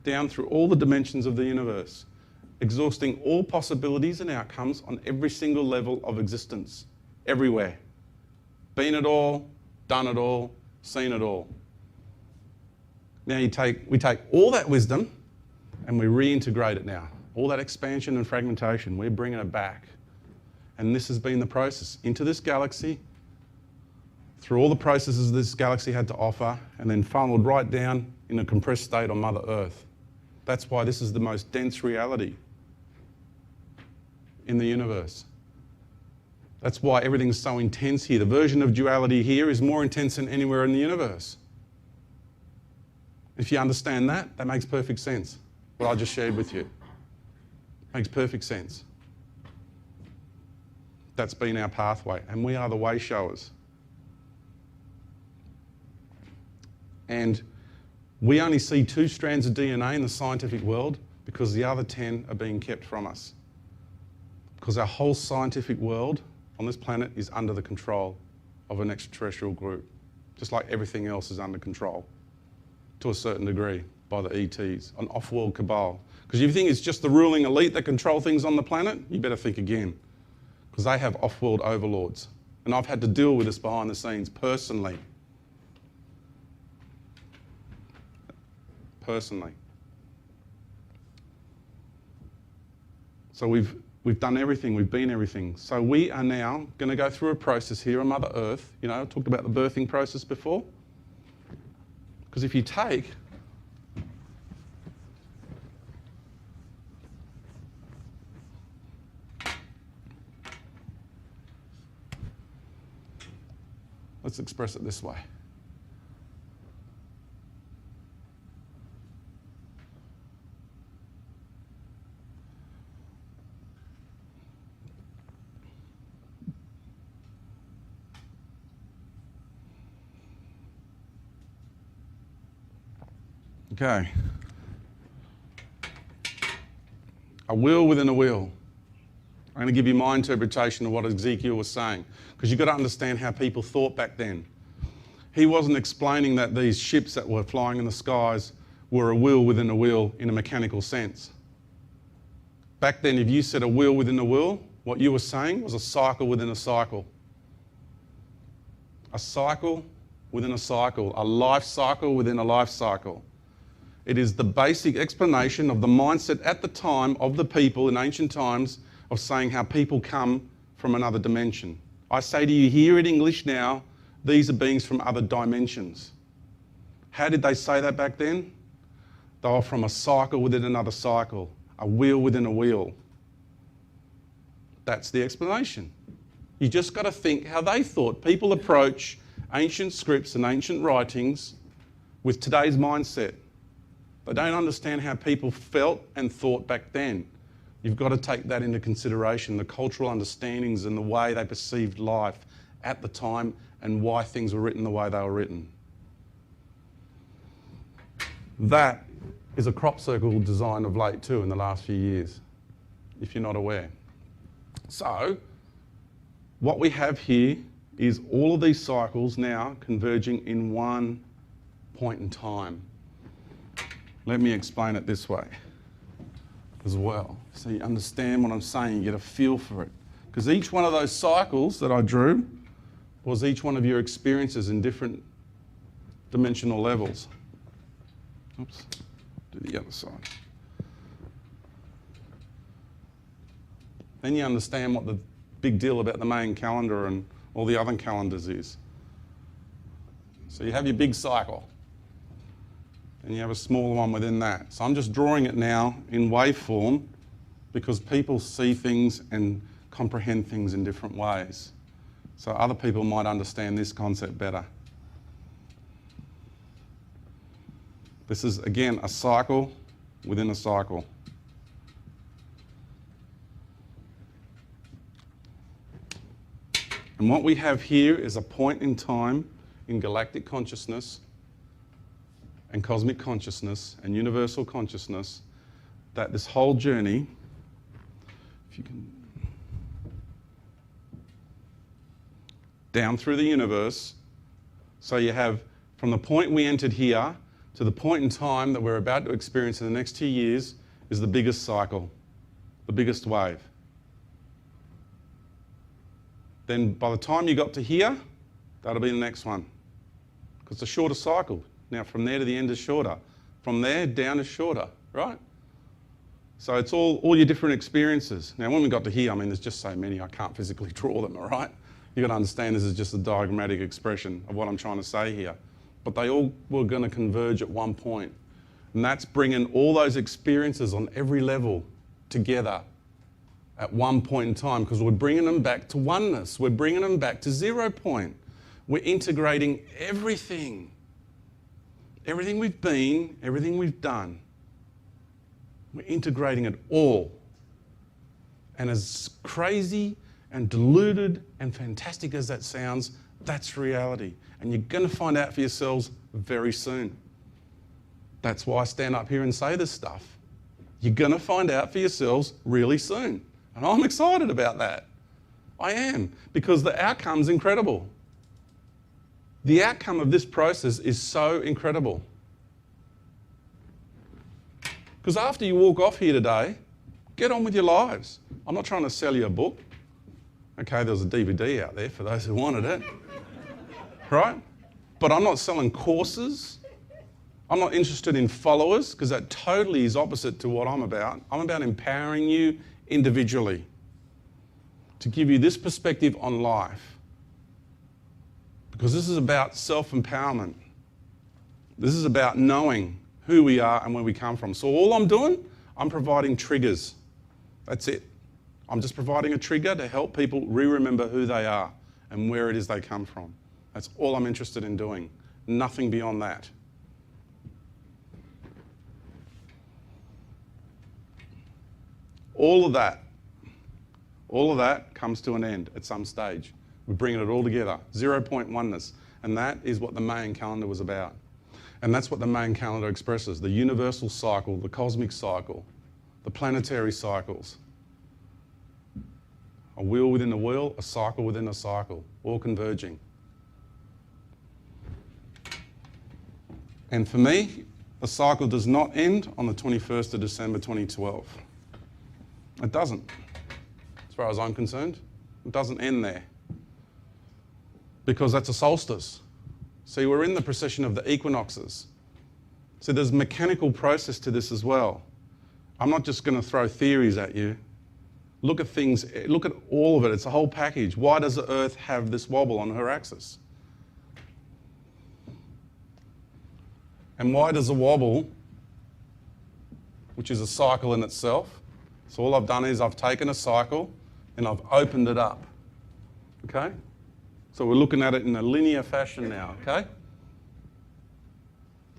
Down through all the dimensions of the universe, exhausting all possibilities and outcomes on every single level of existence, everywhere. Been it all, done it all, seen it all. Now we take all that wisdom and we reintegrate it now. All that expansion and fragmentation, we're bringing it back. And this has been the process into this galaxy, through all the processes this galaxy had to offer, and then funneled right down in a compressed state on Mother Earth. That's why this is the most dense reality in the universe. That's why everything's so intense here. The version of duality here is more intense than anywhere in the universe. If you understand that, that makes perfect sense. What I just shared with you. Makes perfect sense. That's been our pathway, and we are the way showers. And we only see 2 strands of DNA in the scientific world because the other 10 are being kept from us. Because our whole scientific world on this planet is under the control of an extraterrestrial group, just like everything else is under control to a certain degree by the ETs, an off-world cabal. Because if you think it's just the ruling elite that control things on the planet, you better think again, because they have off-world overlords. And I've had to deal with this behind the scenes personally. So we've done everything, we've been everything. So we are now going to go through a process here on Mother Earth. You know, I talked about the birthing process before. Because if you take let's express it this way. Okay. A wheel within a wheel. I'm going to give you my interpretation of what Ezekiel was saying, because you've got to understand how people thought back then. He wasn't explaining that these ships that were flying in the skies were a wheel within a wheel in a mechanical sense. Back then, if you said a wheel within a wheel, what you were saying was a cycle within a cycle. A cycle within a cycle, a life cycle within a life cycle. It is the basic explanation of the mindset at the time of the people in ancient times of saying how people come from another dimension. I say to you here in English now, these are beings from other dimensions. How did they say that back then? They were from a cycle within another cycle, a wheel within a wheel. That's the explanation. You just got to think how they thought. People approach ancient scripts and ancient writings with today's mindset. They don't understand how people felt and thought back then. You've got to take that into consideration, the cultural understandings and the way they perceived life at the time and why things were written the way they were written. That is a crop circle design of late too in the last few years, if you're not aware. So, what we have here is all of these cycles now converging in one point in time. Let me explain it this way as well, so you understand what I'm saying, you get a feel for it. Because each one of those cycles that I drew was each one of your experiences in different dimensional levels. Oops, do the other side. Then you understand what the big deal about the Mayan calendar and all the other calendars is. So you have your big cycle, and you have a smaller one within that. So I'm just drawing it now in waveform because people see things and comprehend things in different ways. So other people might understand this concept better. This is, again, a cycle within a cycle. And what we have here is a point in time in galactic consciousness and cosmic consciousness and universal consciousness that this whole journey, if you can, down through the universe, so you have from the point we entered here to the point in time that we're about to experience in the next 2 years is the biggest cycle, the biggest wave. Then by the time you got to here, that'll be the next one. Because it's a shorter cycle. Now from there to the end is shorter. From there down is shorter, right? So it's all your different experiences. Now when we got to here, I mean, there's just so many, I can't physically draw them, all right? You've got to understand this is just a diagrammatic expression of what I'm trying to say here. But they all were going to converge at one point. And that's bringing all those experiences on every level together at one point in time, because we're bringing them back to oneness. We're bringing them back to 0 point. We're integrating everything. Everything we've been, everything we've done. We're integrating it all. And as crazy and deluded and fantastic as that sounds, that's reality. And you're going to find out for yourselves very soon. That's why I stand up here and say this stuff. You're going to find out for yourselves really soon. And I'm excited about that. I am, because the outcome's incredible. The outcome of this process is so incredible. Because after you walk off here today, get on with your lives. I'm not trying to sell you a book. Okay, there was a DVD out there for those who wanted it. Right? But I'm not selling courses. I'm not interested in followers, because that totally is opposite to what I'm about. I'm about empowering you individually to give you this perspective on life. Because this is about self-empowerment. This is about knowing who we are and where we come from. So all I'm doing, I'm providing triggers. That's it. I'm just providing a trigger to help people re-remember who they are and where it is they come from. That's all I'm interested in doing. Nothing beyond that. All of that comes to an end at some stage. We're bringing it all together, 0 point oneness. And that is what the Mayan calendar was about. And that's what the main calendar expresses, the universal cycle, the cosmic cycle, the planetary cycles. A wheel within a wheel, a cycle within a cycle, all converging. And for me, the cycle does not end on the 21st of December 2012. It doesn't. As far as I'm concerned, it doesn't end there. Because that's a solstice. See, we're in the precession of the equinoxes. So there's a mechanical process to this as well. I'm not just going to throw theories at you. Look at things, look at all of it. It's a whole package. Why does the Earth have this wobble on her axis? And why does the wobble, which is a cycle in itself, so all I've done is I've taken a cycle and I've opened it up, okay? So we're looking at it in a linear fashion now, okay?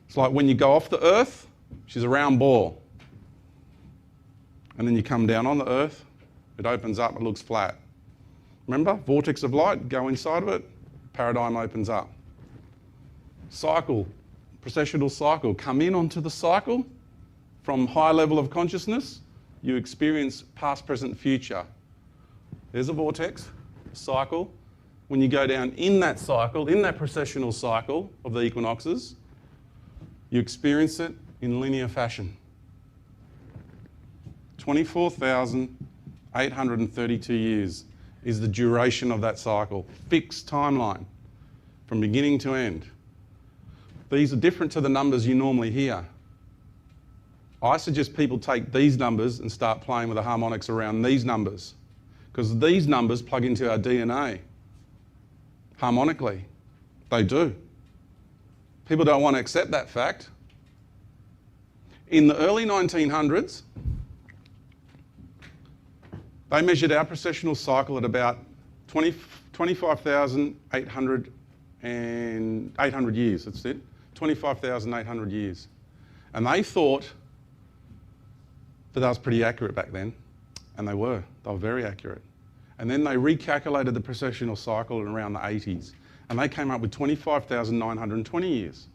It's like when you go off the Earth, she's a round ball. And then you come down on the Earth, it opens up, it looks flat. Remember, vortex of light, go inside of it, paradigm opens up. Cycle, precessional cycle, come in onto the cycle from high level of consciousness, you experience past, present, future. There's a vortex, a cycle. When you go down in that cycle, in that precessional cycle of the equinoxes, you experience it in linear fashion. 24,832 years is the duration of that cycle. Fixed timeline from beginning to end. These are different to the numbers you normally hear. I suggest people take these numbers and start playing with the harmonics around these numbers, because these numbers plug into our DNA harmonically. They do. People don't want to accept that fact. In the early 1900s, they measured our precessional cycle at about 25,800 years, that's it. 25,800 years. And they thought that was pretty accurate back then. And they were very accurate. And then they recalculated the precessional cycle in around the 80s. And they came up with 25,920 years.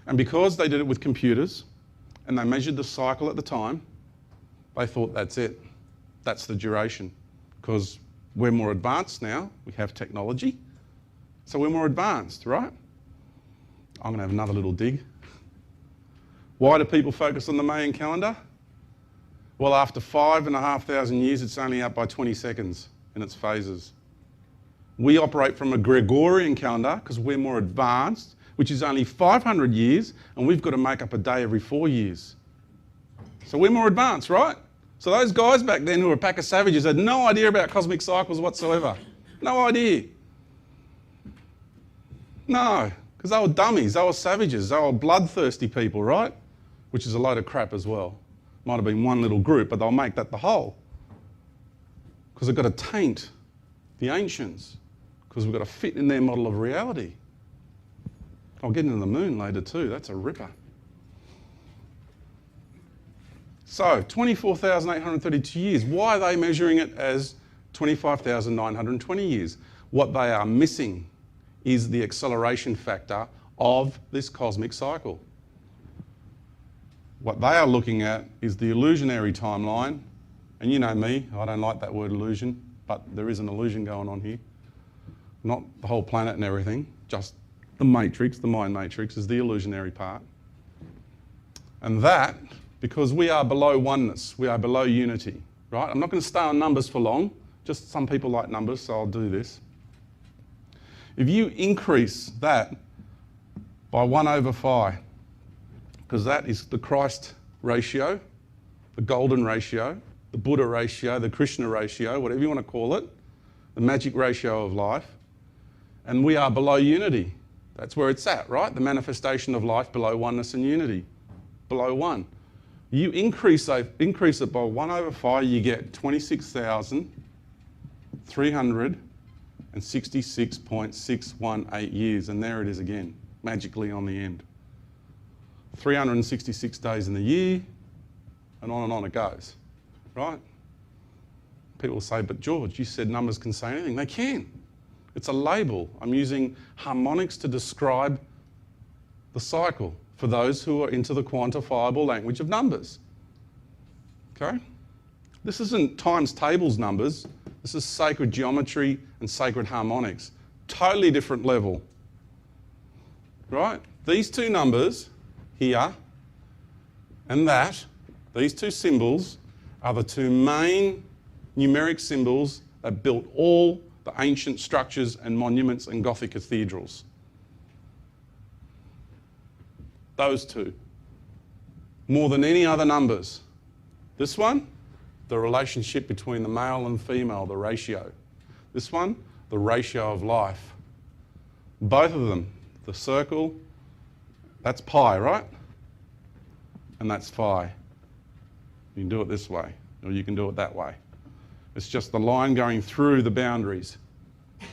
And because they did it with computers, and they measured the cycle at the time, they thought that's it. That's the duration. Because we're more advanced now, we have technology, so we're more advanced, right? I'm going to have another little dig. Why do people focus on the Mayan calendar? Well, after 5,500 years, it's only out by 20 seconds in its phases. We operate from a Gregorian calendar because we're more advanced, which is only 500 years, and we've got to make up a day every 4 years. So we're more advanced, right? So those guys back then who were a pack of savages had no idea about cosmic cycles whatsoever. No idea. No, because they were dummies, they were savages, they were bloodthirsty people, right? Which is a load of crap as well. Might have been one little group, but they'll make that the whole. Because they've got to taint the ancients, because we've got to fit in their model of reality. I'll get into the moon later too, that's a ripper. So, 24,832 years. Why are they measuring it as 25,920 years? What they are missing is the acceleration factor of this cosmic cycle. What they are looking at is the illusionary timeline. And you know me, I don't like that word illusion, but there is an illusion going on here. Not the whole planet and everything, just the matrix, the mind matrix is the illusionary part. And that, because we are below oneness, we are below unity, right? I'm not going to stay on numbers for long, just some people like numbers, so I'll do this. If you increase that by 1/5, because that is the Christ ratio, the golden ratio, the Buddha ratio, the Krishna ratio, whatever you want to call it, the magic ratio of life, and we are below unity. That's where it's at, right? The manifestation of life below oneness and unity, below one. You increase it by 1/5, you get 26,366.618 years, and there it is again, magically on the end. 366 days in the year, and on it goes, right? People say, but George, you said numbers can say anything. They can. It's a label. I'm using harmonics to describe the cycle for those who are into the quantifiable language of numbers. Okay? This isn't times tables numbers. This is sacred geometry and sacred harmonics. Totally different level. Right? These two numbers here and that, these two symbols are the two main numeric symbols that built all the ancient structures and monuments and Gothic cathedrals. Those two. More than any other numbers. This one, the relationship between the male and female, the ratio. This one, the ratio of life. Both of them, the circle, that's pi, right? And that's phi. You can do it this way, or you can do it that way. It's just the line going through the boundaries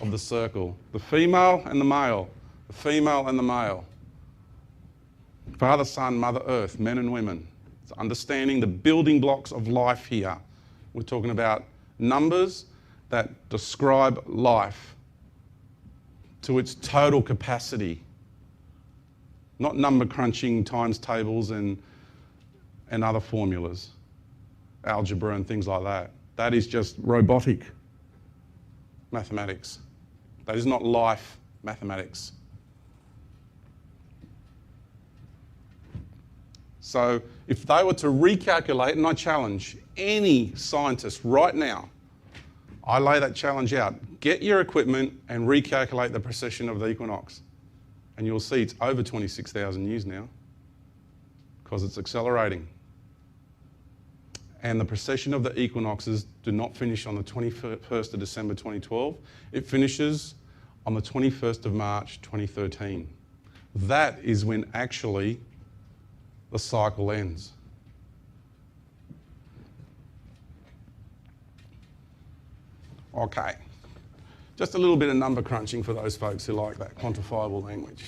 of the circle. The female and the male. The female and the male. Father, Son, Mother Earth, men and women. It's understanding the building blocks of life here. We're talking about numbers that describe life to its total capacity. Not number crunching, times tables and other formulas, algebra and things like that. That is just robotic mathematics. That is not life mathematics. So if they were to recalculate, and I challenge any scientist right now, I lay that challenge out. Get your equipment and recalculate the precession of the equinox. And you'll see it's over 26,000 years now because it's accelerating. And the precession of the equinoxes do not finish on the 21st of December 2012. It finishes on the 21st of March 2013. That is when actually the cycle ends. Okay, just a little bit of number crunching for those folks who like that quantifiable language.